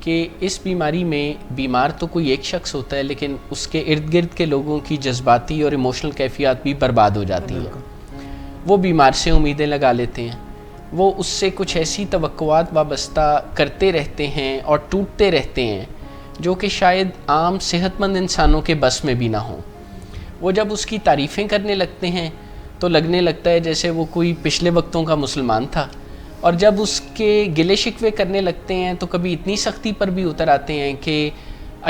کہ اس بیماری میں بیمار تو کوئی ایک شخص ہوتا ہے لیکن اس کے ارد گرد کے لوگوں کی جذباتی اور ایموشنل کیفیات بھی برباد ہو جاتی ہیں. وہ بیمار سے امیدیں لگا لیتے ہیں, وہ اس سے کچھ ایسی توقعات وابستہ کرتے رہتے ہیں اور ٹوٹتے رہتے ہیں جو کہ شاید عام صحت مند انسانوں کے بس میں بھی نہ ہوں. وہ جب اس کی تعریفیں کرنے لگتے ہیں تو لگنے لگتا ہے جیسے وہ کوئی پچھلے وقتوں کا مسلمان تھا, اور جب اس کے گلے شکوے کرنے لگتے ہیں تو کبھی اتنی سختی پر بھی اتر آتے ہیں کہ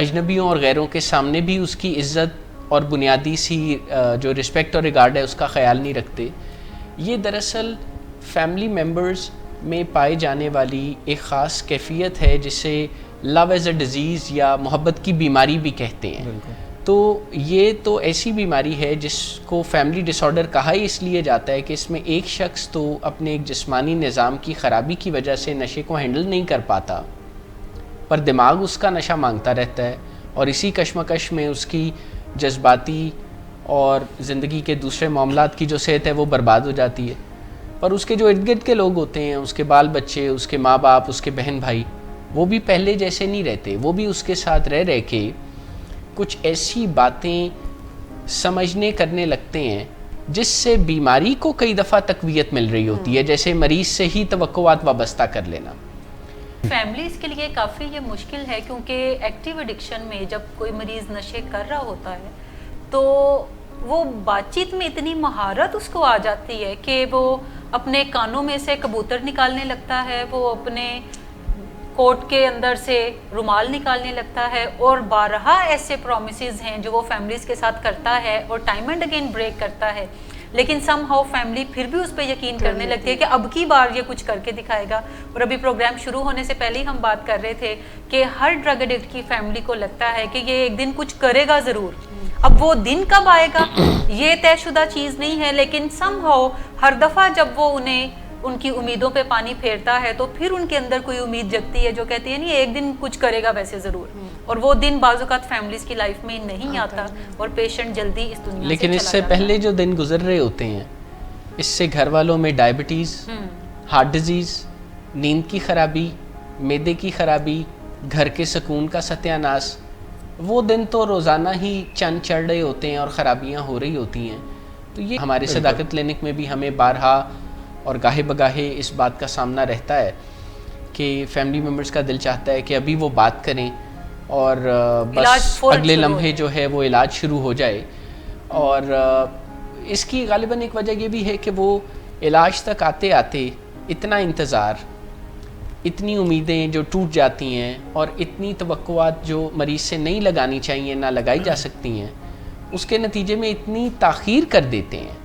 اجنبیوں اور غیروں کے سامنے بھی اس کی عزت اور بنیادی سی جو رسپیکٹ اور ریگارڈ ہے اس کا خیال نہیں رکھتے. یہ دراصل فیملی ممبرز میں پائے جانے والی ایک خاص کیفیت ہے جسے لو ایز اے ڈیزیز یا محبت کی بیماری بھی کہتے ہیں. تو یہ تو ایسی بیماری ہے جس کو فیملی ڈس آرڈر کہا ہی اس لیے جاتا ہے کہ اس میں ایک شخص تو اپنے ایک جسمانی نظام کی خرابی کی وجہ سے نشے کو ہینڈل نہیں کر پاتا, پر دماغ اس کا نشہ مانگتا رہتا ہے اور اسی کشمکش میں اس کی جذباتی اور زندگی کے دوسرے معاملات کی جو صحت ہے وہ برباد ہو جاتی ہے. پر اس کے جو ارد گرد کے لوگ ہوتے ہیں, اس کے بال بچے, اس کے ماں باپ, اس کے بہن بھائی, وہ بھی پہلے جیسے نہیں رہتے. وہ بھی اس کے ساتھ رہ کے کچھ ایسی باتیں سمجھنے کرنے لگتے ہیں جس سے بیماری کو کئی دفعہ تقویت مل رہی ہوتی ہے, جیسے مریض سے ہی توقعات وابستہ کر لینا. فیملیز کے لیے کافی یہ مشکل ہے کیونکہ ایکٹیو ایڈکشن میں جب کوئی مریض نشے کر رہا ہوتا ہے تو وہ بات چیت میں اتنی مہارت اس کو آ جاتی ہے کہ وہ اپنے کانوں میں سے کبوتر نکالنے لگتا ہے, وہ اپنے کوٹ کے اندر سے رومال نکالنے لگتا ہے, اور بارہا ایسے پرومسز ہیں جو وہ فیملیز کے ساتھ کرتا ہے اور ٹائم اینڈ اگین بریک کرتا ہے, لیکن سم ہاؤ فیملی پھر بھی اس پہ یقین کرنے لگتی ہے کہ اب کی بار یہ کچھ کر کے دکھائے گا. اور ابھی پروگرام شروع ہونے سے پہلے ہی ہم بات کر رہے تھے کہ ہر ڈرگ ایڈکٹ کی فیملی کو لگتا ہے کہ یہ ایک دن کچھ کرے گا ضرور. اب وہ دن کب آئے گا یہ طے شدہ چیز نہیں ہے, لیکن سم ہاؤ ہر دفعہ جب وہ انہیں ان کی امیدوں پہ پانی پھیرتا ہے تو پھر ان کے اندر کوئی امید جگتی ہے جو کہتی ہے نہیں ایک دن کچھ کرے گا ویسے ضرور, اور وہ دن بعض اوقات فیملیز کی لائف میں نہیں آتا اور پیشنٹ جلدی اس دنیا سے لیکن اس سے پہلے جو دن گزر رہے ہوتے ہیں اس سے گھر والوں میں ڈائبٹیز, ہارٹ ڈیزیز, نیند کی خرابی, معدے کی خرابی, گھر کے سکون کا ستیہ ناش, وہ دن تو روزانہ ہی چند چڑھ رہے ہوتے ہیں اور خرابیاں ہو رہی ہوتی ہیں. تو یہ ہمارے صداقت کلینک میں بھی ہمیں بارہا اور گاہے بگاہے اس بات کا سامنا رہتا ہے کہ فیملی ممبرز کا دل چاہتا ہے کہ ابھی وہ بات کریں اور بس اگلے لمحے جو ہے وہ علاج شروع ہو جائے. اور اس کی غالباً ایک وجہ یہ بھی ہے کہ وہ علاج تک آتے آتے اتنا انتظار, اتنی امیدیں جو ٹوٹ جاتی ہیں اور اتنی توقعات جو مریض سے نہیں لگانی چاہیے نہ لگائی جا سکتی ہیں, اس کے نتیجے میں اتنی تاخیر کر دیتے ہیں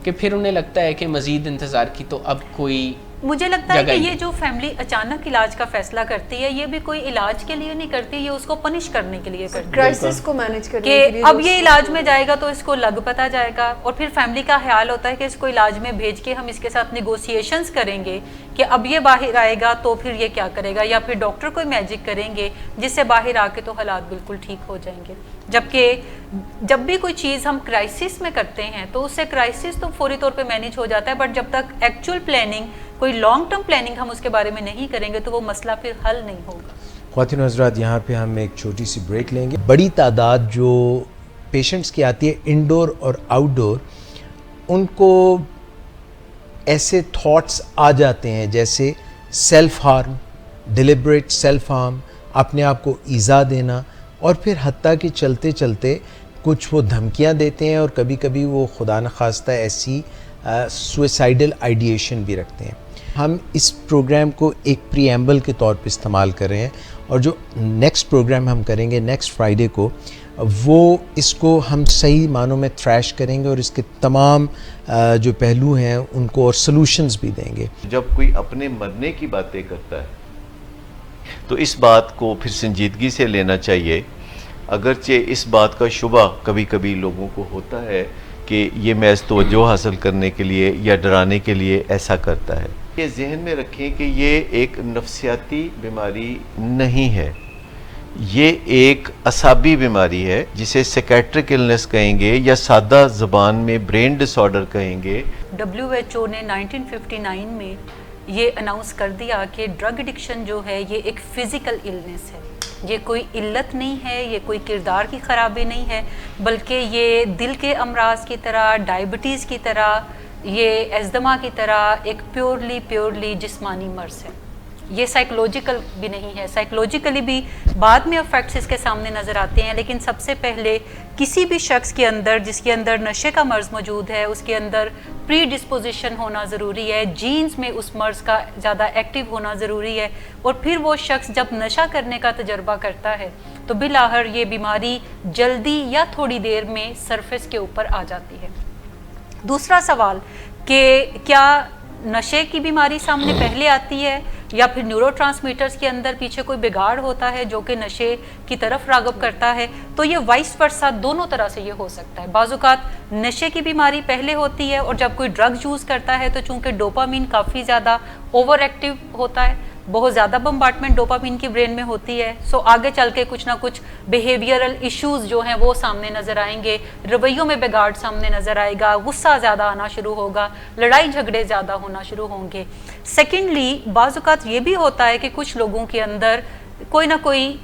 کہ پھر انہیں لگتا ہے کہ مزید انتظار کی تو اب کوئی مجھے لگتا ہے کہ یہ جو فیملی اچانک علاج کا فیصلہ کرتی ہے یہ بھی کوئی علاج کے لیے نہیں کرتی, یہ اس کو پنش کرنے کے لیے کرتی ہے, کرائسس کو مینیج کرنے کے لیے. اب یہ علاج میں جائے گا تو اس کو لگ پتا جائے گا, اور پھر فیملی کا خیال ہوتا ہے کہ اس کو علاج میں بھیج کے ہم اس کے ساتھ نیگوسیشنز کریں گے کہ اب یہ باہر آئے گا تو پھر یہ کیا کرے گا, یا پھر ڈاکٹر کوئی میجک کریں گے جس سے باہر آ کے تو حالات بالکل ٹھیک ہو جائیں گے. جبکہ جب بھی کوئی چیز ہم کرائسس میں کرتے ہیں تو اس سے کرائسس تو فوری طور پہ مینیج ہو جاتا ہے, بٹ جب تک ایکچوئل پلاننگ, کوئی لانگ ٹرم پلاننگ ہم اس کے بارے میں نہیں کریں گے تو وہ مسئلہ پھر حل نہیں ہوگا. خواتین و حضرات, یہاں پہ ہم ایک چھوٹی سی بریک لیں گے. بڑی تعداد جو پیشنٹس کی آتی ہے انڈور اور آؤٹ ڈور, ان کو ایسے تھاٹس آ جاتے ہیں جیسے self harm, deliberate self harm, اپنے آپ کو ایذا دینا, اور پھر حتیٰ کہ چلتے چلتے کچھ وہ دھمکیاں دیتے ہیں اور کبھی کبھی وہ خدا نخواستہ ایسی سوئسائڈل آئیڈیشن بھی رکھتے ہیں. ہم اس پروگرام کو ایک پریمبل کے طور پہ استعمال کر رہے ہیں, اور جو نیکسٹ پروگرام ہم کریں گے نیکسٹ فرائیڈے کو, وہ اس کو ہم صحیح معنوں میں تھریش کریں گے اور اس کے تمام جو پہلو ہیں ان کو اور سلوشنز بھی دیں گے. جب کوئی اپنے مرنے کی باتیں کرتا ہے تو اس بات کو پھر سنجیدگی سے لینا چاہیے, اگرچہ اس بات کا شبہ کبھی کبھی لوگوں کو ہوتا ہے کہ یہ محض توجہ حاصل کرنے کے لیے یا ڈرانے کے لیے ایسا کرتا ہے. یہ ذہن میں رکھیں کہ یہ ایک نفسیاتی بیماری نہیں ہے, یہ ایک اعصابی بیماری ہے جسے سیکیٹرک النس کہیں گے یا سادہ زبان میں برین ڈس آرڈر کہیں گے. WHO نے 1959 میں یہ اناؤنس کر دیا کہ ڈرگ ایڈکشن جو ہے یہ ایک فزیکل النس ہے، یہ کوئی علت نہیں ہے، یہ کوئی کردار کی خرابی نہیں ہے، بلکہ یہ دل کے امراض کی طرح، ڈائبٹیز کی طرح، یہ ایزدما کی طرح ایک پیورلی جسمانی مرض ہے۔ یہ سائیکولوجیکل بھی نہیں ہے، سائیکولوجیکلی بھی بعد میں افیکٹس اس کے سامنے نظر آتے ہیں، لیکن سب سے پہلے کسی بھی شخص کے اندر جس کے اندر نشے کا مرض موجود ہے اس کے اندر پری ڈسپوزیشن ہونا ضروری ہے، جینز میں اس مرض کا زیادہ ایکٹیو ہونا ضروری ہے، اور پھر وہ شخص جب نشہ کرنے کا تجربہ کرتا ہے تو بالآخر یہ بیماری جلدی یا تھوڑی دیر میں سرفیس کے اوپر آ جاتی ہے۔ دوسرا سوال کہ کیا نشے کی بیماری سامنے پہلے آتی ہے یا پھر نیورو ٹرانسمیٹرز کے اندر پیچھے کوئی بگاڑ ہوتا ہے جو کہ نشے کی طرف راغب کرتا ہے؟ تو یہ وائس ورسا دونوں طرح سے یہ ہو سکتا ہے۔ بعض اوقات نشے کی بیماری پہلے ہوتی ہے اور جب کوئی ڈرگ یوز کرتا ہے تو چونکہ ڈوپامین کافی زیادہ اوور ایکٹیو ہوتا ہے، بہت زیادہ بمبارٹمنٹ ڈوپامین کی برین میں ہوتی ہے، سو آگے چل کے کچھ نہ کچھ بیہیویئرل ایشوز جو ہیں وہ سامنے نظر آئیں گے، رویوں میں بگاڑ سامنے نظر آئے گا، غصہ زیادہ آنا شروع ہوگا، لڑائی جھگڑے زیادہ ہونا شروع ہوں گے۔ سیکنڈلی بعض اوقات یہ بھی ہوتا ہے کہ کچھ لوگوں کے اندر کوئی نہ کوئی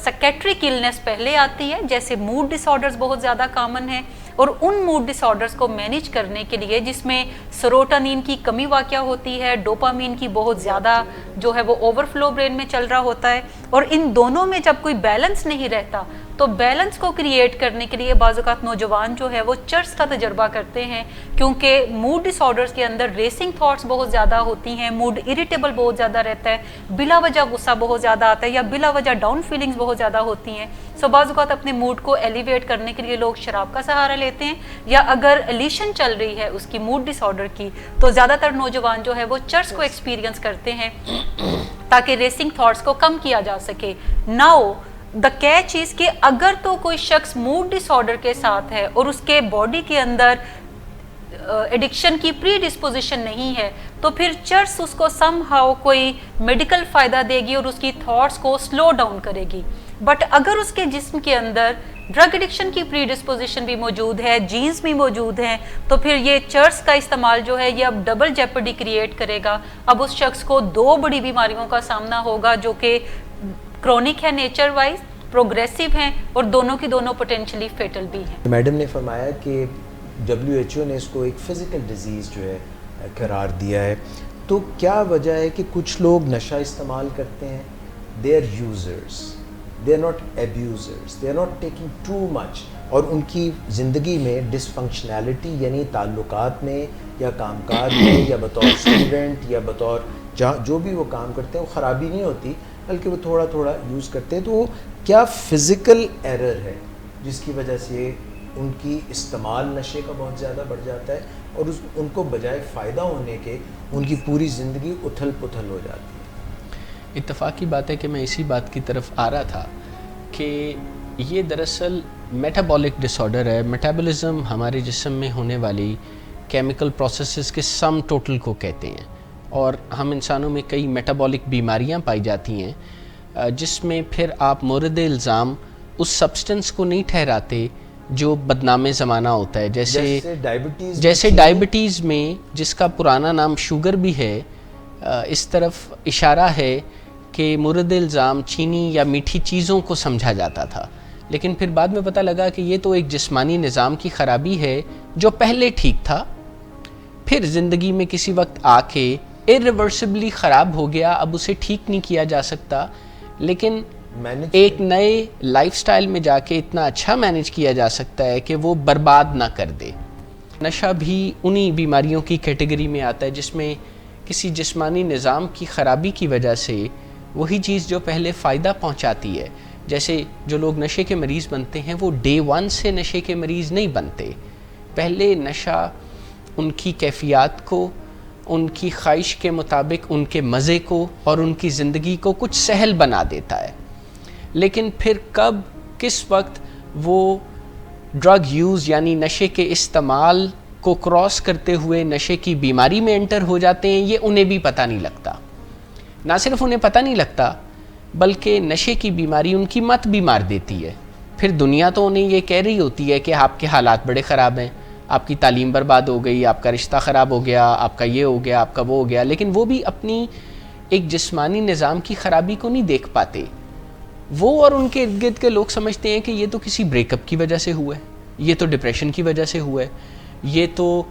سکیٹرک النس پہلے آتی ہے، جیسے موڈ ڈس آرڈرز بہت زیادہ کامن ہیں، اور ان موڈ ڈس آرڈرز کو مینیج کرنے کے لیے جس میں سروٹونین کی کمی واقع ہوتی ہے، ڈوپامین کی بہت زیادہ جو ہے وہ اوور فلو برین میں چل رہا ہوتا ہے، اور ان دونوں میں جب کوئی بیلنس نہیں رہتا تو بیلنس کو کریٹ کرنے کے لیے بعض اوقات نوجوان جو ہے وہ چرس کا تجربہ کرتے ہیں، کیونکہ موڈ ڈس آرڈرز کے اندر ریسنگ تھاٹس بہت زیادہ ہوتی ہیں، موڈ اریٹیبل بہت زیادہ رہتا ہے، بلا وجہ غصہ بہت زیادہ آتا ہے یا بلا وجہ ڈاؤن فیلنگز بہت زیادہ ہوتی ہیں۔ سو بعض اوقات اپنے موڈ کو ایلیویٹ کرنے کے لیے لوگ شراب کا سہارا لیتے ہیں، یا اگر ایلیشن چل رہی ہے اس کی موڈ ڈس آرڈر کی تو زیادہ تر نوجوان جو ہے وہ چرس کو ایکسپیرینس کرتے ہیں تاکہ ریسنگ تھاٹس کو کم کیا جا سکے۔ ناؤ دا کیچ از کہ اگر تو کوئی شخص موڈ ڈس آرڈر کے ساتھ ہے اور اس کے باڈی کے اندر ایڈکشن کی پری ڈسپوزیشن نہیں ہے تو پھر چرس اس کو سم ہاؤ کوئی میڈیکل فائدہ دے گی اور اس کی تھاٹس کو سلو ڈاؤن کرے گی۔ بٹ اگر اس کے جسم کے اندر ڈرگ ایڈکشن کی پری ڈسپوزیشن بھی موجود ہے، جینز بھی موجود ہیں، تو پھر یہ چرس کا استعمال جو ہے یہ اب ڈبل جیپرڈی کریٹ کرے گا۔ اب اس شخص کو دو بڑی بیماریوں کا سامنا ہوگا جو کہ کرونک ہے نیچر وائز، پروگریسو ہیں، اور دونوں کی دونوں پوٹینشلی فیٹل بھی ہیں۔ میڈم نے فرمایا کہ WHO نے اس کو ایک فزیکل ڈیزیز جو ہے قرار دیا ہے، تو کیا وجہ ہے کہ کچھ لوگ نشہ استعمال کرتے ہیں؟ They are users, they are not abusers, they are not taking too much, اور ان کی زندگی میں ڈس فنکشنالٹی یعنی تعلقات میں یا کام کاج میں یا بطور اسٹوڈنٹ یا بطور جو بھی وہ کام کرتے ہیں وہ خرابی نہیں ہوتی، بلکہ وہ تھوڑا تھوڑا یوز کرتے ہیں۔ تو وہ کیا فزیکل ایرر ہے جس کی وجہ سے ان کی استعمال نشے کا بہت زیادہ بڑھ جاتا ہے اور ان کو بجائے فائدہ ہونے کے ان کی پوری زندگی اتھل پتھل ہو جاتی ہے؟ اتفاق کی بات ہے کہ میں اسی بات کی طرف آ رہا تھا کہ یہ دراصل میٹابولک ڈس آرڈر ہے۔ میٹابولزم ہمارے جسم میں ہونے والی کیمیکل پروسیسز کے سم ٹوٹل کو کہتے ہیں، اور ہم انسانوں میں کئی میٹابولک بیماریاں پائی جاتی ہیں جس میں پھر آپ مورد الزام اس سبسٹنس کو نہیں ٹھہراتے جو بدنام زمانہ ہوتا ہے، جیسے ڈائبٹیز میں جس کا پرانا نام شوگر بھی ہے، اس طرف اشارہ ہے کہ مورد الزام چینی یا میٹھی چیزوں کو سمجھا جاتا تھا، لیکن پھر بعد میں پتہ لگا کہ یہ تو ایک جسمانی نظام کی خرابی ہے جو پہلے ٹھیک تھا، پھر زندگی میں کسی وقت آ کے irreversibly خراب ہو گیا، اب اسے ٹھیک نہیں کیا جا سکتا، لیکن ایک نئے لائف سٹائل میں جا کے اتنا اچھا مینیج کیا جا سکتا ہے کہ وہ برباد نہ کر دے۔ نشہ بھی انہی بیماریوں کی کیٹیگری میں آتا ہے جس میں کسی جسمانی نظام کی خرابی کی وجہ سے وہی چیز جو پہلے فائدہ پہنچاتی ہے، جیسے جو لوگ نشے کے مریض بنتے ہیں وہ ڈے ون سے نشے کے مریض نہیں بنتے، پہلے نشہ ان کی کیفیات کو، ان کی خواہش کے مطابق ان کے مزے کو اور ان کی زندگی کو کچھ سہل بنا دیتا ہے، لیکن پھر کب کس وقت وہ ڈرگ یوز یعنی نشے کے استعمال کو کراس کرتے ہوئے نشے کی بیماری میں انٹر ہو جاتے ہیں یہ انہیں بھی پتہ نہیں لگتا۔ نہ صرف انہیں پتہ نہیں لگتا بلکہ نشے کی بیماری ان کی مت بھی مار دیتی ہے۔ پھر دنیا تو انہیں یہ کہہ رہی ہوتی ہے کہ آپ کے حالات بڑے خراب ہیں، آپ کی تعلیم برباد ہو گئی, آپ کا رشتہ خراب ہو گیا, آپ کا یہ ہو گیا, آپ کا وہ ہو گیا, لیکن وہ بھی اپنی ایک جسمانی نظام کی خرابی کو نہیں دیکھ پاتے. وہ اور ان کے ارد گرد کے لوگ سمجھتے ہیں کہ یہ تو کسی بریک اپ کی وجہ سے ہوا ہے, یہ تو ڈپریشن کی وجہ سے ہوا ہے, یہ تو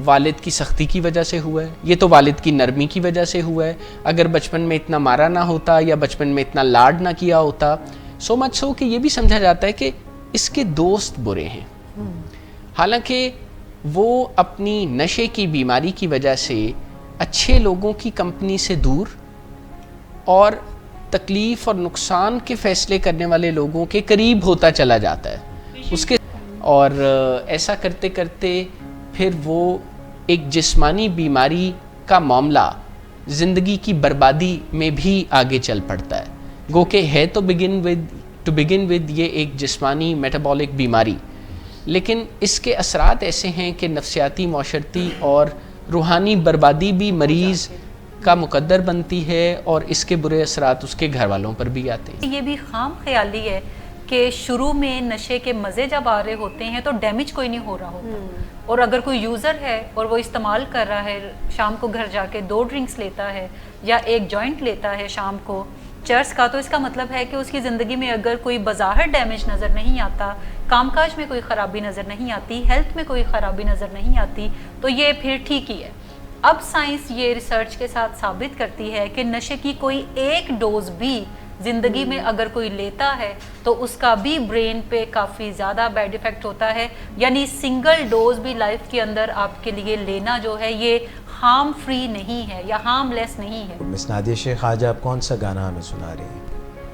والد کی سختی کی وجہ سے ہوا ہے, یہ تو والد کی نرمی کی وجہ سے ہوا ہے, اگر بچپن میں اتنا مارا نہ ہوتا یا بچپن میں اتنا لاڈ نہ کیا ہوتا. سو مچ سو کہ یہ بھی سمجھا جاتا ہے کہ اس کے دوست برے ہیں, حالانکہ وہ اپنی نشے کی بیماری کی وجہ سے اچھے لوگوں کی کمپنی سے دور اور تکلیف اور نقصان کے فیصلے کرنے والے لوگوں کے قریب ہوتا چلا جاتا ہے اس کے, اور ایسا کرتے کرتے پھر وہ ایک جسمانی بیماری کا معاملہ زندگی کی بربادی میں بھی آگے چل پڑتا ہے. گو کہ ہے تو بگن ود یہ ایک جسمانی میٹابولک بیماری, لیکن اس کے اثرات ایسے ہیں کہ نفسیاتی, معاشرتی اور روحانی بربادی بھی مریض کا مقدر بنتی ہے, اور اس کے برے اثرات اس کے گھر والوں پر بھی آتے ہیں. یہ بھی خام خیالی ہے کہ شروع میں نشے کے مزے جب آ رہے ہوتے ہیں تو ڈیمیج کوئی نہیں ہو رہا ہوتا, اور اگر کوئی یوزر ہے اور وہ استعمال کر رہا ہے, شام کو گھر جا کے 2 ڈرنکس لیتا ہے یا 1 جوائنٹ لیتا ہے شام کو چرس کا, تو اس کا مطلب ہے کہ اس کی زندگی میں اگر کوئی بظاہر ڈیمیج نظر نہیں آتا, کام کاج میں کوئی خرابی نظر نہیں آتی, ہیلتھ میں کوئی خرابی نظر نہیں آتی, تو یہ پھر ٹھیک ہی ہے. اب سائنس یہ ریسرچ کے ساتھ ثابت کرتی ہے کہ نشے کی کوئی ایک ڈوز بھی زندگی میں اگر کوئی لیتا ہے تو اس کا بھی برین پہ کافی زیادہ بیڈ افیکٹ ہوتا ہے. یعنی سنگل ڈوز بھی لائف کے اندر آپ کے لیے لینا جو ہے یہ ہارم فری نہیں ہے یا ہارم لیس نہیں ہے. مس نادیہ شیخ, آج آپ کون سا گانا ہمیں سنا رہی ہیں؟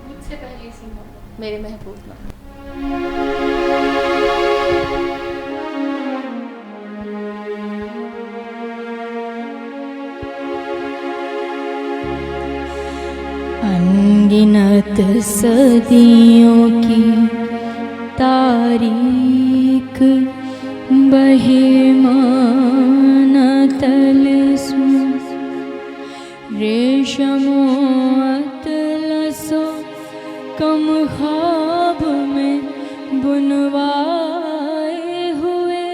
مجھ سے پہلے سی محبت میرے محبوب نام. انگنت صدیوں کی تاریک بہیمانہ طلسم ریشم و اطلس و کم خواب میں بنوائے ہوئے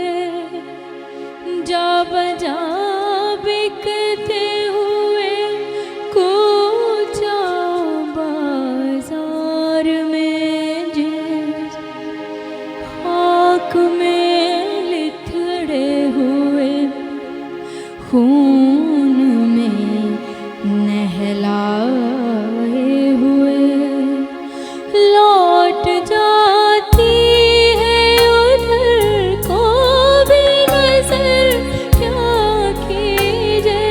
جا بجا بکتے ہوئے کوچہ بازار میں جس خاک میں لتھڑے ہوئے خون میں نہلائے ہوئے لوٹ جاتی ہے ادھر کو بھی نظر کیا کیجے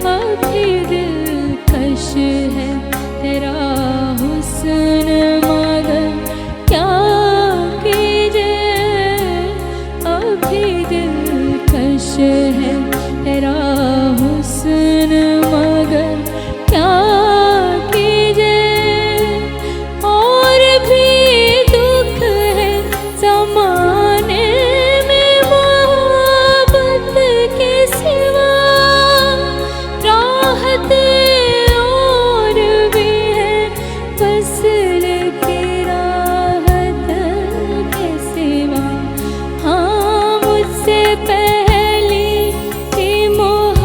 ابھی دلکش ہے تیرا حسن مگر کیا کیجے ابھی دلکش ہے تیرا حسن مگر کیا کیجے اور بھی دکھ ہے زمانے میں محبت کے سوا راحت اور بھی ہے فصل کی راحت کے سوا ہاں مجھ سے پہلی تھی محبت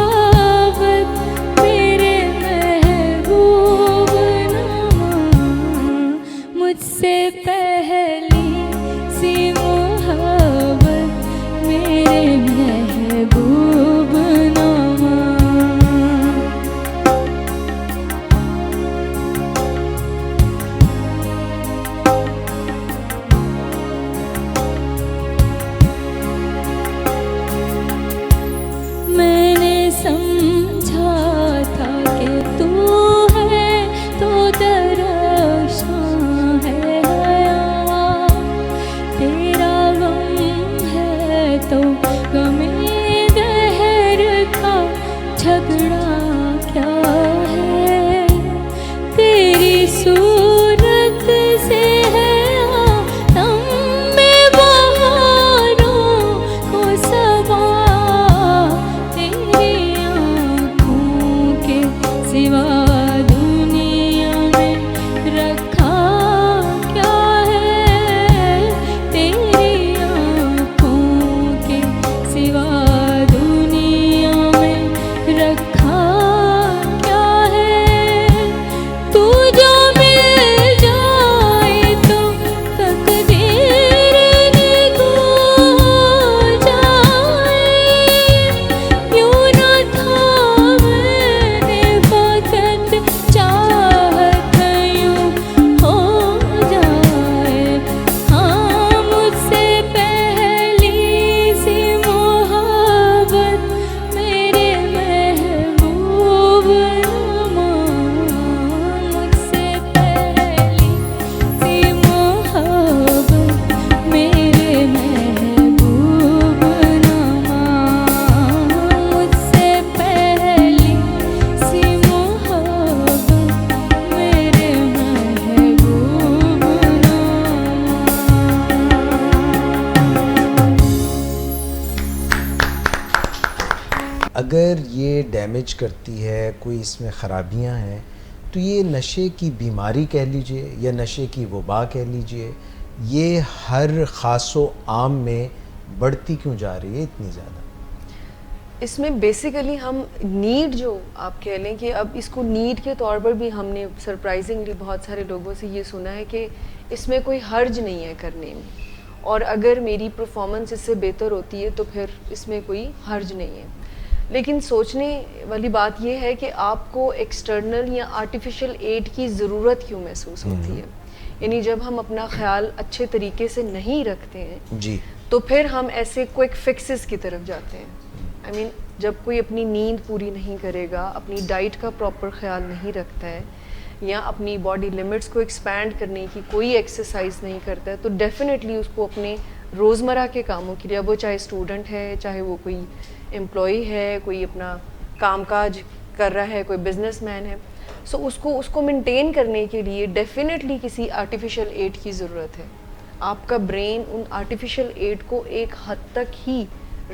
اگر یہ ڈیمیج کرتی ہے, کوئی اس میں خرابیاں ہیں, تو یہ نشے کی بیماری کہہ لیجئے یا نشے کی وبا کہہ لیجئے, یہ ہر خاص و عام میں بڑھتی کیوں جا رہی ہے اتنی زیادہ؟ اس میں بیسیکلی ہم نیڈ, جو آپ کہہ لیں کہ اب اس کو نیڈ کے طور پر بھی ہم نے سرپرائزنگلی بہت سارے لوگوں سے یہ سنا ہے کہ اس میں کوئی حرج نہیں ہے کرنے میں, اور اگر میری پرفارمنس اس سے بہتر ہوتی ہے تو پھر اس میں کوئی حرج نہیں ہے. لیکن سوچنے والی بات یہ ہے کہ آپ کو ایکسٹرنل یا آرٹیفیشل ایڈ کی ضرورت کیوں محسوس ہوتی ہے. یعنی جب ہم اپنا خیال اچھے طریقے سے نہیں رکھتے ہیں جی تو پھر ہم ایسے کوئک فکسز کی طرف جاتے ہیں. آئی مین جب کوئی اپنی نیند پوری نہیں کرے گا, اپنی ڈائٹ کا پراپر خیال نہیں رکھتا ہے, یا اپنی باڈی لیمٹس کو ایکسپینڈ کرنے کی کوئی ایکسرسائز نہیں کرتا ہے, تو ڈیفینیٹلی اس کو اپنے روزمرہ کے کاموں کے لیے, اب وہ چاہے اسٹوڈنٹ ہے, چاہے وہ کوئی امپلائی ہے, کوئی اپنا کام کاج کر رہا ہے, کوئی بزنس مین ہے, سو اس کو مینٹین کرنے کے لیے ڈیفینیٹلی کسی آرٹیفیشل ایڈ کی ضرورت ہے. آپ کا برین ان آرٹیفیشل ایڈ کو ایک حد تک ہی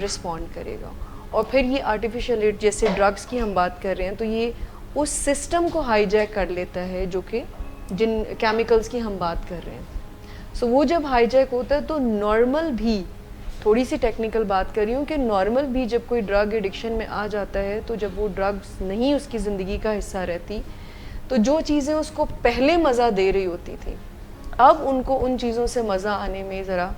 رسپونڈ کرے گا, اور پھر یہ آرٹیفیشل ایڈ جیسے ڈرگس کی ہم بات کر رہے ہیں, تو یہ اس سسٹم کو ہائی جیک کر لیتا ہے جو کہ جن کیمیکلز کی ہم بات کر رہے ہیں. سو وہ جب ہائی جیک ہوتا ہے تو نارمل بھی, تھوڑی سی ٹیکنیکل بات کر رہی ہوں کہ نارمل بھی جب کوئی ڈرگ ایڈکشن میں آ جاتا ہے, تو جب وہ ڈرگس نہیں اس کی زندگی کا حصہ رہتی, تو جو چیزیں اس کو پہلے مزہ دے رہی ہوتی تھی, اب ان کو ان چیزوں سے مزہ آنے میں ذرا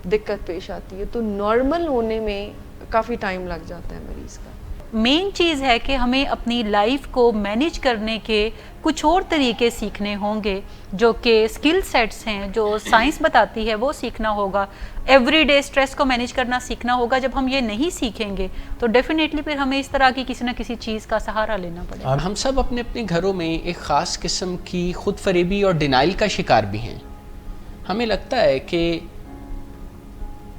دقت پیش آتی ہے. تو نارمل ہونے میں کافی ٹائم لگ جاتا ہے مریض کا. مین چیز ہے کہ ہمیں اپنی لائف کو مینیج کرنے کے کچھ اور طریقے سیکھنے ہوں گے, جو کہ اسکل سیٹس ہیں جو سائنس بتاتی ہے وہ سیکھنا ہوگا. ایوری ڈے اسٹریس کو مینیج کرنا سیکھنا ہوگا. جب ہم یہ نہیں سیکھیں گے تو ڈیفینیٹلی پھر ہمیں اس طرح کی کسی نہ کسی چیز کا سہارا لینا پڑے گا. ہم سب اپنے اپنے گھروں میں ایک خاص قسم کی خود فریبی اور ڈینائل کا شکار بھی ہیں. ہمیں لگتا ہے کہ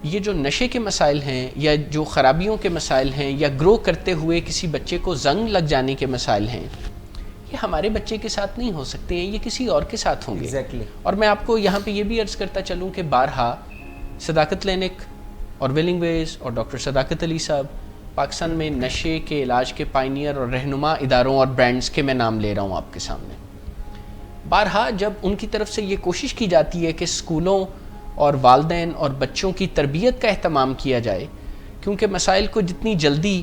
یہ جو نشے کے مسائل ہیں, یا جو خرابیوں کے مسائل ہیں, یا گرو کرتے ہوئے کسی بچے کو زنگ لگ جانے کے مسائل ہیں, یہ ہمارے بچے کے ساتھ نہیں ہو سکتے ہیں, یہ کسی اور کے ساتھ ہوں گے. اور میں آپ کو یہاں پہ یہ بھی عرض کرتا چلوں کہ بارہا صداقت کلینک اور ویلنگ ویز اور ڈاکٹر صداقت علی صاحب پاکستان میں نشے کے علاج کے پائنیئر اور رہنما اداروں اور برانڈز کے میں نام لے رہا ہوں آپ کے سامنے. بارہا جب ان کی طرف سے یہ کوشش کی جاتی ہے کہ اسکولوں اور والدین اور بچوں کی تربیت کا اہتمام کیا جائے, کیونکہ مسائل کو جتنی جلدی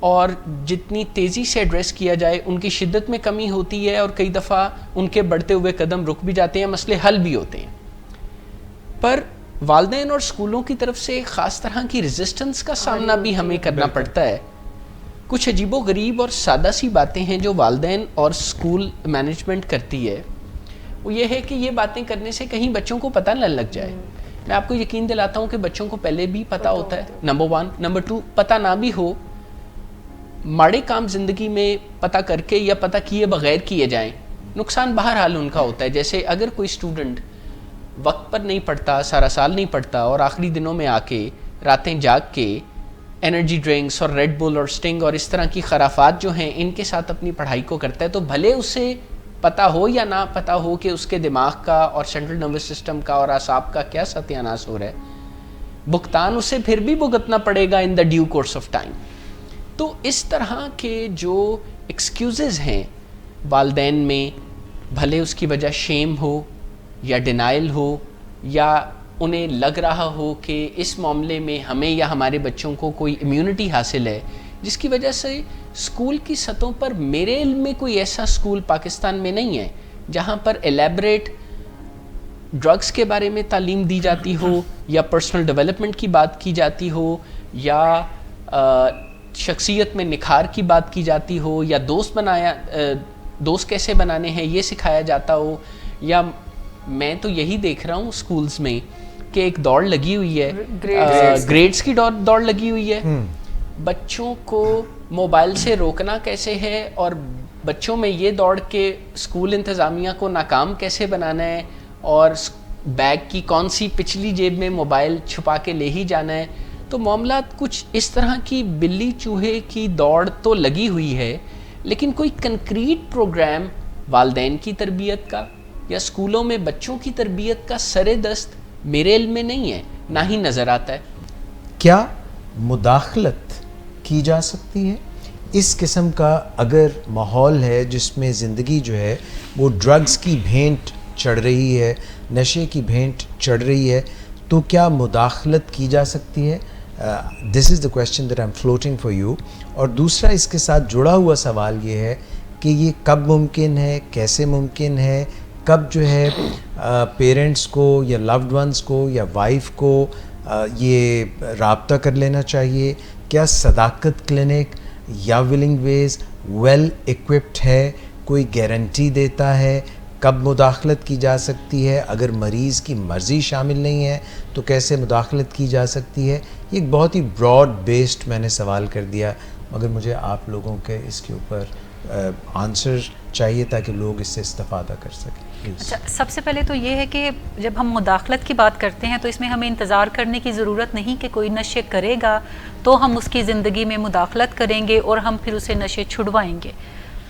اور جتنی تیزی سے ایڈریس کیا جائے ان کی شدت میں کمی ہوتی ہے, اور کئی دفعہ ان کے بڑھتے ہوئے قدم رک بھی جاتے ہیں, مسئلے حل بھی ہوتے ہیں. پر والدین اور اسکولوں کی طرف سے ایک خاص طرح کی ریزسٹنس کا سامنا بھی ہمیں کرنا پڑتا ہے. کچھ عجیب و غریب اور سادہ سی باتیں ہیں جو والدین اور اسکول مینجمنٹ کرتی ہے. وہ یہ ہے کہ یہ باتیں کرنے سے کہیں بچوں کو پتہ نہ لگ جائے. میں آپ کو یقین دلاتا ہوں کہ بچوں کو پہلے بھی پتہ ہوتا ہے, نمبر 1. نمبر 2, پتہ نہ بھی ہو, ماڑے کام زندگی میں پتہ کر کے یا پتہ کیے بغیر کیے جائیں, نقصان بہرحال ان کا ہوتا ہے. جیسے اگر کوئی اسٹوڈنٹ وقت پر نہیں پڑھتا, سارا سال نہیں پڑھتا, اور آخری دنوں میں آ کے راتیں جاگ کے انرجی ڈرنکس اور ریڈ بل اور سٹنگ اور اس طرح کی خرافات جو ہیں ان کے ساتھ اپنی پڑھائی کو کرتا ہے, تو بھلے اسے پتہ ہو یا نہ پتہ ہو کہ اس کے دماغ کا اور سینٹرل نروس سسٹم کا اور اعصاب کا کیا ستیہ ناش ہو رہا ہے, بھگتان اسے پھر بھی بھگتنا پڑے گا ان دا ڈیو کورس آف ٹائم. تو اس طرح کے جو ایکسکیوزز ہیں والدین میں, بھلے اس کی وجہ شیم ہو یا ڈینائل ہو, یا انہیں لگ رہا ہو کہ اس معاملے میں ہمیں یا ہمارے بچوں کو کوئی امیونٹی حاصل ہے, جس کی وجہ سے اسکول کی سطحوں پر میرے علم میں کوئی ایسا اسکول پاکستان میں نہیں ہے جہاں پر ایلیبریٹ ڈرگس کے بارے میں تعلیم دی جاتی ہو, یا پرسنل ڈیولپمنٹ کی بات کی جاتی ہو, یا شخصیت میں نکھار کی بات کی جاتی ہو, یا دوست کیسے بنانے ہیں یہ سکھایا جاتا ہو. یا میں تو یہی دیکھ رہا ہوں اسکولز میں کہ ایک دوڑ لگی ہوئی ہے, گریڈز کی دوڑ لگی ہوئی ہے. بچوں کو موبائل سے روکنا کیسے ہے, اور بچوں میں یہ دوڑ کے اسکول انتظامیہ کو ناکام کیسے بنانا ہے, اور بیگ کی کون سی پچھلی جیب میں موبائل چھپا کے لے ہی جانا ہے. تو معاملات کچھ اس طرح کی بلی چوہے کی دوڑ تو لگی ہوئی ہے, لیکن کوئی کنکریٹ پروگرام والدین کی تربیت کا یا اسکولوں میں بچوں کی تربیت کا سر دست میرے علم میں نہیں ہے, نہ ہی نظر آتا ہے. کیا مداخلت کی جا سکتی ہے؟ اس قسم کا اگر ماحول ہے جس میں زندگی جو ہے وہ ڈرگز کی بھینٹ چڑھ رہی ہے, نشے کی بھینٹ چڑھ رہی ہے, تو کیا مداخلت کی جا سکتی ہے؟ This is the question that I am floating for you. اور دوسرا اس کے ساتھ جڑا ہوا سوال یہ ہے کہ یہ کب ممکن ہے, کیسے ممکن ہے, کب جو ہے پیرنٹس کو یا لوڈ ونس کو یا وائف کو یہ رابطہ کر لینا چاہیے؟ کیا صداقت کلینک یا ولنگ ویز ویل ایکوپڈ ہے, کوئی گارنٹی دیتا ہے کب مداخلت کی جا سکتی ہے؟ اگر مریض کی مرضی شامل نہیں ہے تو کیسے مداخلت کی جا سکتی ہے؟ یہ ایک بہت ہی براڈ بیسڈ میں نے سوال کر دیا, مگر مجھے آپ لوگوں کے اس کے اوپر آنسر چاہیے تاکہ لوگ اس سے استفادہ کر سکیں. اچھا, سب سے پہلے تو یہ ہے کہ جب ہم مداخلت کی بات کرتے ہیں تو اس میں ہمیں انتظار کرنے کی ضرورت نہیں کہ کوئی نشے کرے گا تو ہم اس کی زندگی میں مداخلت کریں گے اور ہم پھر اسے نشے چھڑوائیں گے.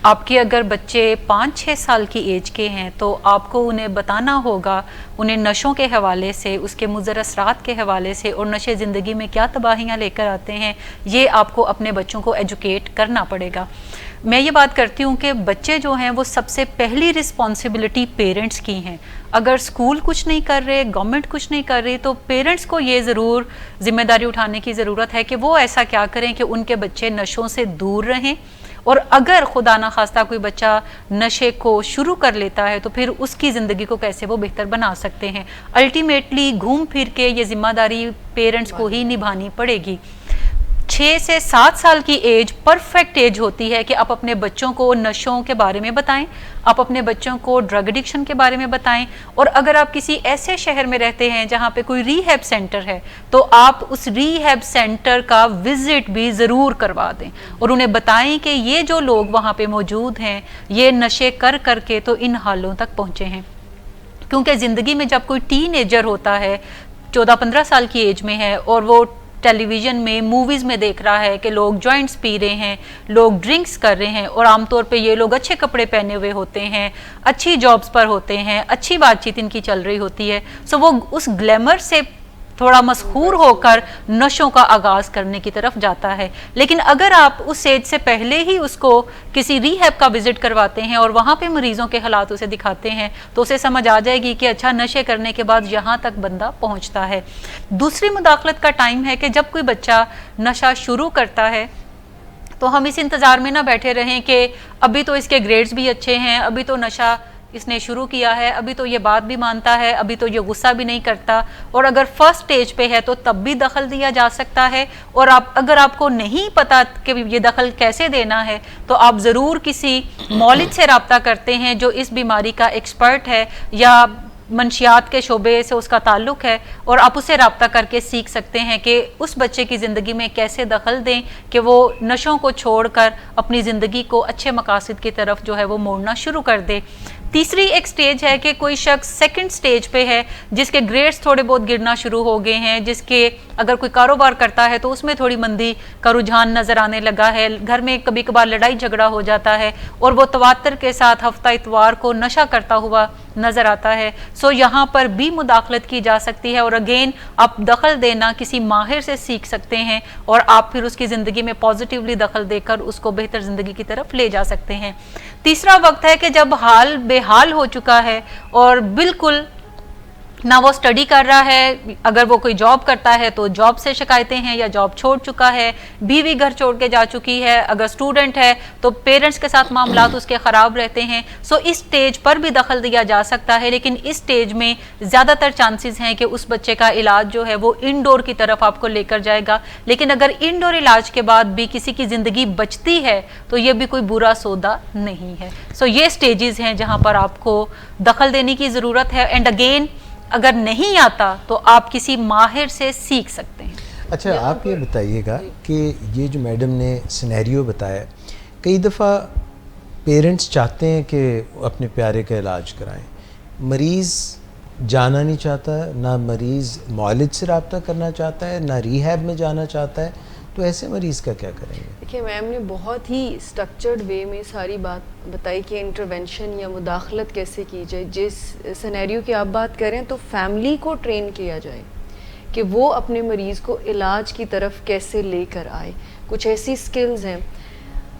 آپ کے اگر بچے 5-6 سال کی ایج کے ہیں تو آپ کو انہیں بتانا ہوگا, انہیں نشوں کے حوالے سے, اس کے مضر اثرات کے حوالے سے اور نشے زندگی میں کیا تباہیاں لے کر آتے ہیں, یہ آپ کو اپنے بچوں کو ایجوکیٹ کرنا پڑے گا. میں یہ بات کرتی ہوں کہ بچے جو ہیں وہ سب سے پہلی رسپانسبلٹی پیرنٹس کی ہیں. اگر اسکول کچھ نہیں کر رہے, گورنمنٹ کچھ نہیں کر رہی, تو پیرنٹس کو یہ ضرور ذمہ داری اٹھانے کی ضرورت ہے کہ وہ ایسا کیا کریں کہ ان کے بچے نشوں سے دور رہیں. اور اگر خدا نخواستہ کوئی بچہ نشے کو شروع کر لیتا ہے تو پھر اس کی زندگی کو کیسے وہ بہتر بنا سکتے ہیں. الٹیمیٹلی گھوم پھر کے یہ ذمہ داری پیرنٹس کو ہی نبھانی پڑے گی. 6 سے 7 سال کی ایج پرفیکٹ ایج ہوتی ہے کہ آپ اپنے بچوں کو نشوں کے بارے میں بتائیں, آپ اپنے بچوں کو ڈرگ ایڈکشن کے بارے میں بتائیں. اور اگر آپ کسی ایسے شہر میں رہتے ہیں جہاں پہ کوئی ری ہیب سینٹر ہے تو آپ اس ری ہیب سینٹر کا وزٹ بھی ضرور کروا دیں اور انہیں بتائیں کہ یہ جو لوگ وہاں پہ موجود ہیں یہ نشے کر کر کے تو ان حالوں تک پہنچے ہیں. کیونکہ زندگی میں جب کوئی ٹین ایجر ہوتا ہے, 14-15 سال کی ایج میں ہے, اور وہ ٹیلی ویژن میں, موویز میں دیکھ رہا ہے کہ لوگ جوائنٹس پی رہے ہیں, لوگ ڈرنکس کر رہے ہیں, اور عام طور پہ یہ لوگ اچھے کپڑے پہنے ہوئے ہوتے ہیں, اچھی جابز پر ہوتے ہیں, اچھی بات چیت ان کی چل رہی ہوتی ہے, سو وہ اس گلیمر سے تھوڑا مسحور ہو کر نشوں کا آغاز کرنے کی طرف جاتا ہے. لیکن اگر آپ اس ایج سے پہلے ہی اس کو کسی ری ہیب کا وزٹ کرواتے ہیں اور وہاں پہ مریضوں کے حالات اسے دکھاتے ہیں تو اسے سمجھ آ جائے گی کہ اچھا نشے کرنے کے بعد یہاں تک بندہ پہنچتا ہے. دوسری مداخلت کا ٹائم ہے کہ جب کوئی بچہ نشہ شروع کرتا ہے تو ہم اس انتظار میں نہ بیٹھے رہیں کہ ابھی تو اس کے گریڈز بھی اچھے ہیں, ابھی تو نشہ اس نے شروع کیا ہے, ابھی تو یہ بات بھی مانتا ہے, ابھی تو یہ غصہ بھی نہیں کرتا, اور اگر فرسٹ سٹیج پہ ہے تو تب بھی دخل دیا جا سکتا ہے. اور اگر آپ کو نہیں پتا کہ یہ دخل کیسے دینا ہے تو آپ ضرور کسی مولد سے رابطہ کرتے ہیں جو اس بیماری کا ایکسپرٹ ہے یا منشیات کے شعبے سے اس کا تعلق ہے, اور آپ اسے رابطہ کر کے سیکھ سکتے ہیں کہ اس بچے کی زندگی میں کیسے دخل دیں کہ وہ نشوں کو چھوڑ کر اپنی زندگی کو اچھے مقاصد کی طرف جو ہے وہ موڑنا شروع کر دے. تیسری ایک سٹیج ہے کہ کوئی شخص سیکنڈ سٹیج پہ ہے جس کے گریڈز تھوڑے بہت گرنا شروع ہو گئے ہیں, جس کے اگر کوئی کاروبار کرتا ہے تو اس میں تھوڑی مندی کا رجحان نظر آنے لگا ہے, گھر میں کبھی کبھار لڑائی جھگڑا ہو جاتا ہے اور وہ تواتر کے ساتھ ہفتہ اتوار کو نشہ کرتا ہوا نظر آتا ہے. سو یہاں پر بھی مداخلت کی جا سکتی ہے, اور اگین آپ دخل دینا کسی ماہر سے سیکھ سکتے ہیں اور آپ پھر اس کی زندگی میں پازیٹیولی دخل دے کر اس کو بہتر زندگی کی طرف لے جا سکتے ہیں. تیسرا وقت ہے کہ جب حال بے حال ہو چکا ہے اور بالکل نہ وہ سٹڈی کر رہا ہے, اگر وہ کوئی جاب کرتا ہے تو جاب سے شکایتیں ہیں یا جاب چھوڑ چکا ہے, بیوی گھر چھوڑ کے جا چکی ہے, اگر اسٹوڈنٹ ہے تو پیرنٹس کے ساتھ معاملات اس کے خراب رہتے ہیں. سو اس سٹیج پر بھی دخل دیا جا سکتا ہے, لیکن اس سٹیج میں زیادہ تر چانسز ہیں کہ اس بچے کا علاج جو ہے وہ انڈور کی طرف آپ کو لے کر جائے گا. لیکن اگر انڈور علاج کے بعد بھی کسی کی زندگی بچتی ہے تو یہ بھی کوئی برا سودا نہیں ہے. سو یہ سٹیجز ہیں جہاں پر آپ کو دخل دینے کی ضرورت ہے, اینڈ اگین اگر نہیں آتا تو آپ کسی ماہر سے سیکھ سکتے ہیں. اچھا, آپ یہ بتائیے گا کہ یہ جو میڈم نے سینیریو بتایا, کئی دفعہ پیرنٹس چاہتے ہیں کہ اپنے پیارے کا علاج کرائیں, مریض جانا نہیں چاہتا, نہ مریض معالج سے رابطہ کرنا چاہتا ہے, نہ ریہیب میں جانا چاہتا ہے, تو ایسے مریض کا کیا کریں گے؟ دیکھیے, میم نے بہت ہی اسٹرکچرڈ وے میں ساری بات بتائی کہ انٹرونشن یا مداخلت کیسے کی جائے. جس سینیریو کی آپ بات کریں تو فیملی کو ٹرین کیا جائے کہ وہ اپنے مریض کو علاج کی طرف کیسے لے کر آئے. کچھ ایسی سکلز ہیں.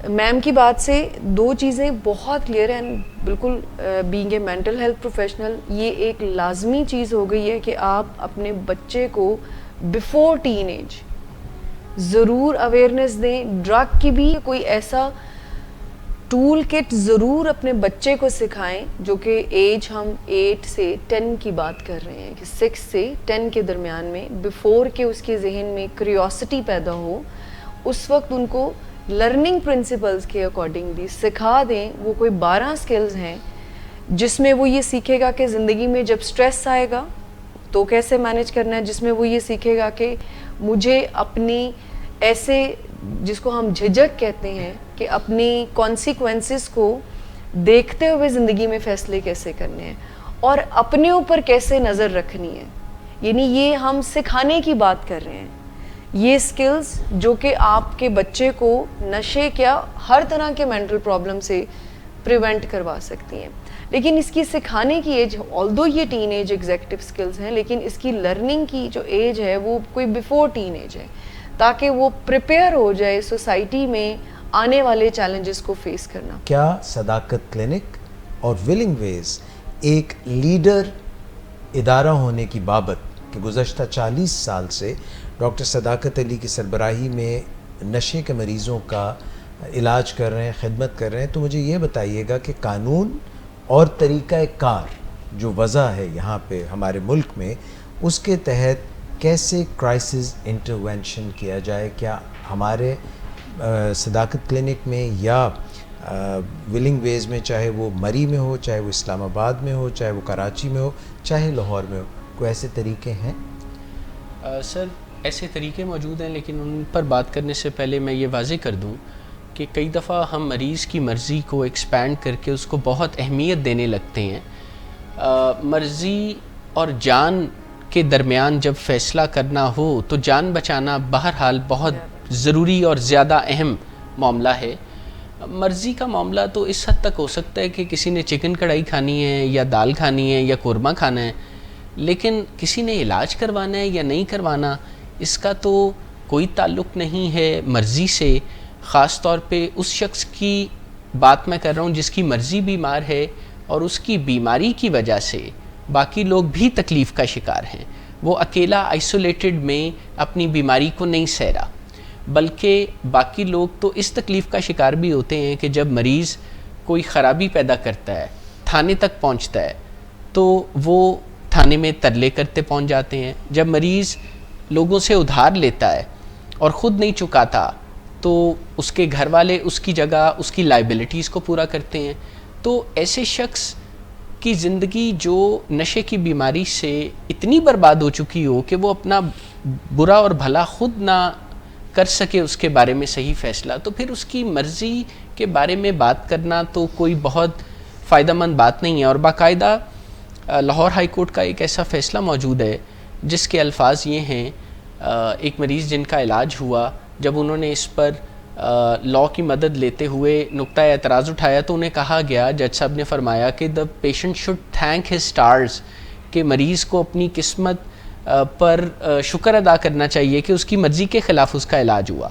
میم کی بات سے 2 چیزیں بہت کلیئر ہیں. بالکل being a mental health professional یہ ایک لازمی چیز ہو گئی ہے کہ آپ اپنے بچے کو بیفور ٹین ایج ضرور اویئرنیس دیں. ڈرگ کی بھی کوئی ایسا ٹول کٹ ضرور اپنے بچے کو سکھائیں جو کہ ایج ہم 8 سے 10 کی بات کر رہے ہیں کہ 6 سے 10 کے درمیان میں بیفور کہ اس کے ذہن میں کریوسٹی پیدا ہو اس وقت ان کو لرننگ پرنسپلز کے اکارڈنگلی سکھا دیں. وہ کوئی 12 سکلز ہیں جس میں وہ یہ سیکھے گا کہ زندگی میں جب سٹریس آئے گا تو کیسے مینیج کرنا ہے, جس میں وہ یہ سیکھے گا کہ مجھے اپنی ایسے جس کو ہم جھجک کہتے ہیں کہ اپنی کانسیکوینسز کو دیکھتے ہوئے زندگی میں فیصلے کیسے کرنے ہیں اور اپنے اوپر کیسے نظر رکھنی ہے. یعنی یہ ہم سکھانے کی بات کر رہے ہیں. یہ سکلز جو کہ آپ کے بچے کو نشے کیا ہر طرح کے مینٹل پرابلم سے پریونٹ کروا سکتی ہیں. لیکن اس کی سکھانے کی ایج آلدو یہ ٹین ایج ایگزیکٹو سکلز ہیں لیکن اس کی لرننگ کی جو ایج ہے وہ کوئی بیفور ٹین ایج ہے تاکہ وہ پریپیئر ہو جائے سوسائٹی میں آنے والے چیلنجز کو فیس کرنا. کیا صداقت کلینک اور ولنگ ویز ایک لیڈر ادارہ ہونے کی بابت کہ گزشتہ 40 سال سے ڈاکٹر صداقت علی کی سربراہی میں نشے کے مریضوں کا علاج کر رہے ہیں, خدمت کر رہے ہیں, تو مجھے یہ بتائیے گا کہ قانون اور طریقہ کار جو وضع ہے یہاں پہ ہمارے ملک میں اس کے تحت کیسے کرائسس انٹرونشن کیا جائے؟ کیا ہمارے صداقت کلینک میں یا ولنگ ویز میں, چاہے وہ مری میں ہو, چاہے وہ اسلام آباد میں ہو, چاہے وہ کراچی میں ہو, چاہے لاہور میں ہو, کوئی ایسے طریقے ہیں؟ سر ایسے طریقے موجود ہیں لیکن ان پر بات کرنے سے پہلے میں یہ واضح کر دوں کہ کئی دفعہ ہم مریض کی مرضی کو ایکسپینڈ کر کے اس کو بہت اہمیت دینے لگتے ہیں. مرضی اور جان کے درمیان جب فیصلہ کرنا ہو تو جان بچانا بہرحال بہت ضروری اور زیادہ اہم معاملہ ہے. مرضی کا معاملہ تو اس حد تک ہو سکتا ہے کہ کسی نے چکن کڑھائی کھانی ہے یا دال کھانی ہے یا قورمہ کھانا ہے, لیکن کسی نے علاج کروانا ہے یا نہیں کروانا اس کا تو کوئی تعلق نہیں ہے مرضی سے. خاص طور پہ اس شخص کی بات میں کر رہا ہوں جس کی مرضی بیمار ہے اور اس کی بیماری کی وجہ سے باقی لوگ بھی تکلیف کا شکار ہیں. وہ اکیلا آئسولیٹڈ میں اپنی بیماری کو نہیں سہ رہا بلکہ باقی لوگ تو اس تکلیف کا شکار بھی ہوتے ہیں کہ جب مریض کوئی خرابی پیدا کرتا ہے, تھانے تک پہنچتا ہے تو وہ تھانے میں ترلے کرتے پہنچ جاتے ہیں. جب مریض لوگوں سے ادھار لیتا ہے اور خود نہیں چکاتا تو اس کے گھر والے اس کی جگہ اس کی لائبلٹیز کو پورا کرتے ہیں. تو ایسے شخص کی زندگی جو نشے کی بیماری سے اتنی برباد ہو چکی ہو کہ وہ اپنا برا اور بھلا خود نہ کر سکے اس کے بارے میں صحیح فیصلہ, تو پھر اس کی مرضی کے بارے میں بات کرنا تو کوئی بہت فائدہ مند بات نہیں ہے. اور باقاعدہ لاہور ہائی کورٹ کا ایک ایسا فیصلہ موجود ہے جس کے الفاظ یہ ہیں, ایک مریض جن کا علاج ہوا جب انہوں نے اس پر لاء کی مدد لیتے ہوئے نقطہ اعتراض اٹھایا تو انہیں کہا گیا, جج صاحب نے فرمایا کہ the patient should thank his stars, کہ مریض کو اپنی قسمت پر شکر ادا کرنا چاہیے کہ اس کی مرضی کے خلاف اس کا علاج ہوا.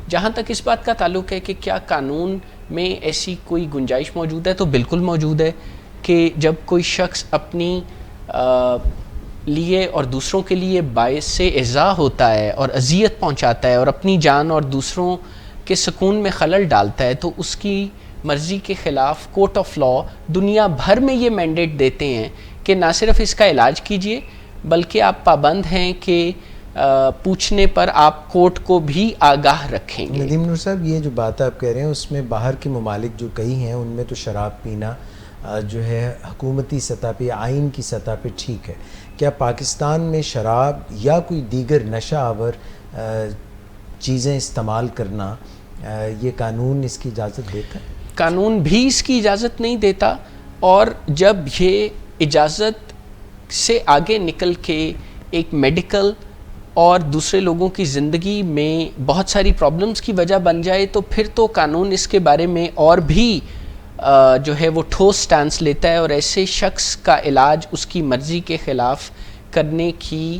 جہاں تک اس بات کا تعلق ہے کہ کیا قانون میں ایسی کوئی گنجائش موجود ہے, تو بالکل موجود ہے کہ جب کوئی شخص اپنی لیے اور دوسروں کے لیے باعث سے ایذا ہوتا ہے اور اذیت پہنچاتا ہے اور اپنی جان اور دوسروں کے سکون میں خلل ڈالتا ہے تو اس کی مرضی کے خلاف کورٹ آف لاء دنیا بھر میں یہ مینڈیٹ دیتے ہیں کہ نہ صرف اس کا علاج کیجئے بلکہ آپ پابند ہیں کہ پوچھنے پر آپ کورٹ کو بھی آگاہ رکھیں گے. ندیم نور صاحب, یہ جو بات آپ کہہ رہے ہیں اس میں باہر کے ممالک جو کئی ہیں ان میں تو شراب پینا جو ہے حکومتی سطح پہ, آئین کی سطح پہ ٹھیک ہے. کیا پاکستان میں شراب یا کوئی دیگر نشہ آور چیزیں استعمال کرنا یہ قانون اس کی اجازت دیتا ہے؟ قانون بھی اس کی اجازت نہیں دیتا, اور جب یہ اجازت سے آگے نکل کے ایک میڈیکل اور دوسرے لوگوں کی زندگی میں بہت ساری پرابلمز کی وجہ بن جائے تو پھر تو قانون اس کے بارے میں اور بھی جو ہے وہ ٹھوس سٹانس لیتا ہے اور ایسے شخص کا علاج اس کی مرضی کے خلاف کرنے کی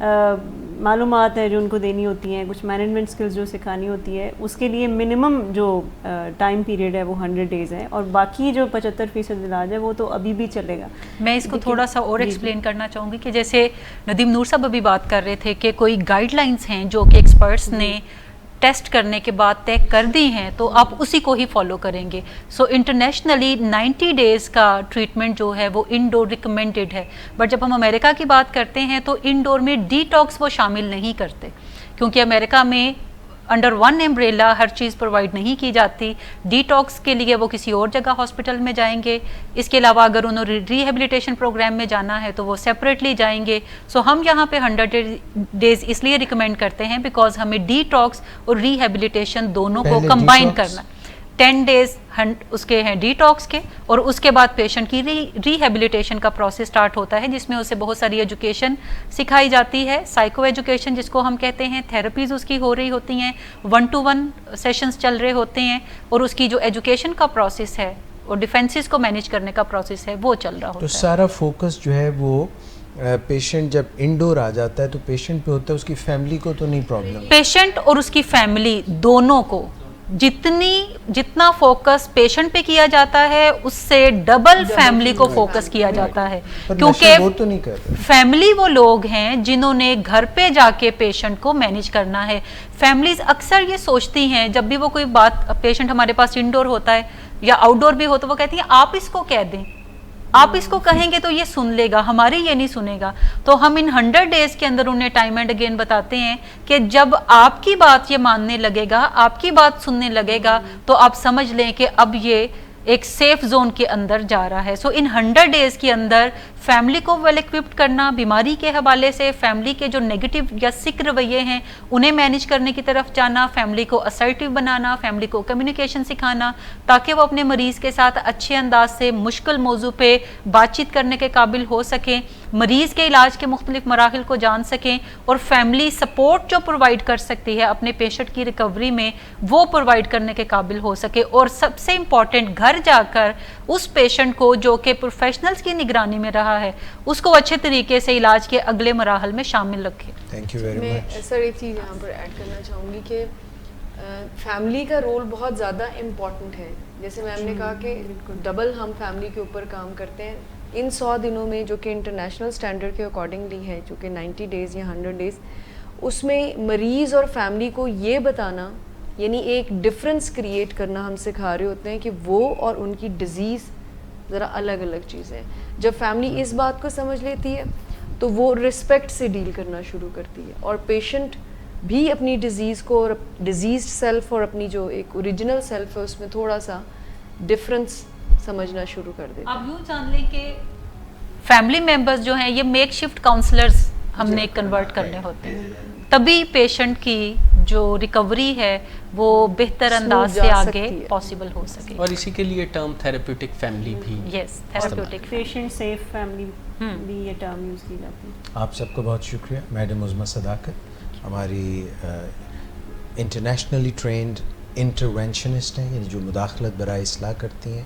معلومات ہے جو ان کو دینی ہوتی ہیں, کچھ مینجمنٹ سکلز جو سکھانی ہوتی ہے, اس کے لیے منیمم جو ٹائم پیریڈ ہے وہ 100 days ہے, اور باقی جو 75% علاج ہے وہ تو ابھی بھی چلے گا. میں اس کو تھوڑا سا اور ایکسپلین کرنا چاہوں گی کہ جیسے ندیم نور صاحب ابھی بات کر رہے تھے کہ کوئی گائیڈ لائنس ہیں جو کہ ایکسپرٹس نے ٹیسٹ کرنے کے بعد طے کر دی ہیں تو آپ اسی کو ہی فالو کریں گے. سو انٹرنیشنلی 90 days کا ٹریٹمنٹ جو ہے وہ انڈور ریکمینڈڈ ہے, بٹ جب ہم امریکہ کی بات کرتے ہیں تو انڈور میں ڈی ٹاکس وہ شامل نہیں کرتے, کیونکہ امریکہ میں انڈر ون امبریلا ہر چیز پرووائڈ نہیں کی جاتی. ڈی ٹاکس کے لیے وہ کسی اور جگہ ہاسپٹل میں جائیں گے, اس کے علاوہ اگر انہوں نے ریہیبلیٹیشن پروگرام میں جانا ہے تو وہ سیپریٹلی جائیں گے. سو ہم یہاں پہ 100 days اس لیے ریکمینڈ کرتے ہیں بیکاز ہمیں ڈی ٹاکس اور ریہیبلیٹیشن دونوں کو کمبائن کرنا. 10 days اس کے ہیں ڈی ٹاکس کے, اور اس کے بعد پیشنٹ کی ریہیبلیٹیشن کا پروسیس سٹارٹ ہوتا ہے جس میں اسے بہت ساری ایجوکیشن سکھائی جاتی ہے, سائیکو ایجوکیشن جس کو ہم کہتے ہیں, تھیراپیز اس کی ہو رہی ہوتی ہیں, 1-to-1 سیشنز چل رہے ہوتے ہیں, اور اس کی جو ایجوکیشن کا پروسیس ہے اور ڈیفینسز کو مینیج کرنے کا پروسیس ہے وہ چل رہا ہوتا ہے. تو سارا فوکس جو ہے وہ پیشنٹ جب انڈور آ جاتا ہے تو پیشنٹ پہ ہوتا ہے, اس کی فیملی کو تو نہیں پرابلم؟ پیشنٹ اور اس کی فیملی دونوں کو جتنا فوکس پیشنٹ پہ کیا جاتا ہے اس سے ڈبل فیملی کو فوکس کیا جاتا ہے, کیونکہ فیملی وہ لوگ ہیں جنہوں نے گھر پہ جا کے پیشنٹ کو مینیج کرنا ہے. فیملیز اکثر یہ سوچتی ہیں جب بھی وہ کوئی بات, پیشنٹ ہمارے پاس انڈور ہوتا ہے یا آؤٹ ڈور بھی ہوتا ہے, وہ کہتی ہیں آپ اس کو کہہ دیں, آپ اس کو کہیں گے تو یہ سن لے گا, ہماری یہ نہیں سنے گا. تو ہم ان 100 days کے اندر انہیں ٹائم اینڈ اگین بتاتے ہیں کہ جب آپ کی بات یہ ماننے لگے گا, آپ کی بات سننے لگے گا, تو آپ سمجھ لیں کہ اب یہ ایک سیف زون کے اندر جا رہا ہے. سو ان 100 days کے اندر فیملی کو ویل ایکوپڈ کرنا, بیماری کے حوالے سے فیملی کے جو نیگیٹو یا سک رویے ہیں انہیں مینیج کرنے کی طرف جانا, فیملی کو اسرٹیو بنانا, فیملی کو کمیونیکیشن سکھانا تاکہ وہ اپنے مریض کے ساتھ اچھے انداز سے مشکل موضوع پہ بات چیت کرنے کے قابل ہو سکیں, مریض کے علاج کے مختلف مراحل کو جان سکیں, اور فیملی سپورٹ جو پرووائڈ کر سکتی ہے اپنے پیشنٹ کی ریکوری میں وہ پرووائڈ کرنے کے قابل ہو سکے. اور سب سے امپورٹنٹ گھر جا کر اس پیشنٹ کو جو کہ پروفیشنلز کی نگرانی میں رہا ہے اس کو اچھے طریقے سے علاج کے اگلے مراحل میں شامل رکھے. Thank you very much. میں سر ایک چیز یہاں پر ایڈ کرنا چاہوں گی کہ فیملی کا رول بہت زیادہ امپورٹنٹ ہے. جیسے میم نے کہا کہ ڈبل ہم فیملی کے اوپر کام کرتے ہیں. ان 100 دنوں میں جو کہ انٹرنیشنل اسٹینڈرڈ کے اکارڈنگلی ہے, جو کہ 90 days یا 100 days, اس میں مریض اور فیملی کو یہ بتانا, یعنی ایک ڈفرینس کریٹ کرنا ہم سکھا رہے ہوتے ہیں کہ وہ اور ان کی ڈیزیز ذرا الگ الگ چیزیں. جب فیملی اس بات کو سمجھ لیتی ہے تو وہ رسپیکٹ سے ڈیل کرنا شروع کرتی ہے, اور پیشنٹ بھی اپنی ڈیزیز کو اور ڈیزیزڈ سیلف اور اپنی جو ایک اوریجنل سیلف ہے اس میں تھوڑا سا ڈفرینس سمجھنا شروع کر دیتے. آپ یوں جان لیں کہ فیملی ممبرز جو ہیں یہ میک شفٹ کاؤنسلرز ہم نے کنورٹ کرنے ہوتے ہیں, تبھی پیشنٹ کی جو ریکوری ہے وہ بہتر انداز سے آگے پاسبل ہو سکے. اور اسی کے لیے ٹرم تھیراپیوٹک فیملی بھی, یس تھیراپیوٹک پیشنٹ سیف فیملی بھی یہ ٹرم یوز کی جاتی ہے. آپ سب کو بہت شکریہ. میڈم عظمیٰ صداقت ہماری انٹرنیشنلی ٹرینڈ انٹرونشنسٹ ہیں, یعنی جو مداخلت برائے اصلاح کرتی ہیں.